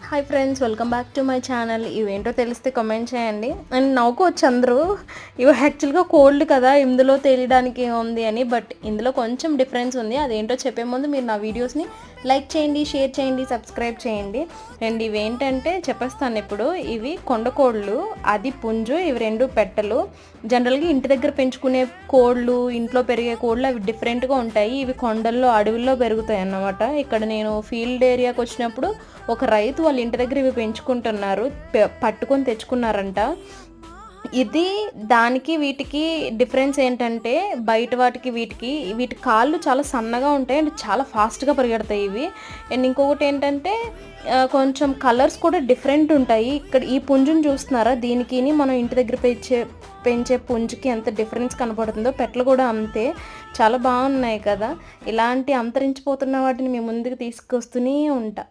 Hi friends, welcome back to my channel. ఇవేంటో తెలిస్తే comment చేయండి. అండ్ నవ్వుకోవచ్చు అందరూ. ఇవి యాక్చువల్గా కోల్డ్ కదా, ఇందులో తెలియడానికి ఏముంది అని. బట్ ఇందులో కొంచెం డిఫరెన్స్ ఉంది. అదేంటో చెప్పే ముందు మీరు నా వీడియోస్ని లైక్ చేయండి, షేర్ చేయండి, సబ్స్క్రైబ్ చేయండి. అండ్ ఇవేంటంటే చెప్పేస్తాను ఇప్పుడు. ఇవి కొండకోళ్ళు, అది పుంజు, ఇవి రెండు పెట్టలు. జనరల్గా ఇంటి దగ్గర పెంచుకునే కోళ్ళు, ఇంట్లో పెరిగే కోళ్ళు అవి డిఫరెంట్గా ఉంటాయి. ఇవి కొండల్లో, అడవుల్లో పెరుగుతాయి అన్నమాట. ఇక్కడ నేను ఫీల్డ్ ఏరియాకి వచ్చినప్పుడు ఒక రైతు వాళ్ళ ఇంటి దగ్గర ఇవి పెంచుకుంటున్నారు, పట్టుకొని తెచ్చుకున్నారంట. ఇది దానికి వీటికి డిఫరెన్స్ ఏంటంటే, బయట వాటికి వీటి కాళ్ళు చాలా సన్నగా ఉంటాయి అండ్ చాలా ఫాస్ట్గా పరిగెడతాయి ఇవి. అండ్ ఇంకొకటి ఏంటంటే కొంచెం కలర్స్ కూడా డిఫరెంట్ ఉంటాయి. ఇక్కడ ఈ పుంజుని చూస్తున్నారా, దీనికి మనం ఇంటి దగ్గర పెంచే పుంజుకి ఎంత డిఫరెన్స్ కనపడుతుందో, పెట్టలు కూడా అంతే. చాలా బాగున్నాయి కదా. ఇలాంటి అంతరించిపోతున్న వాటిని మీ ముందుకు తీసుకొస్తూనే ఉంటా.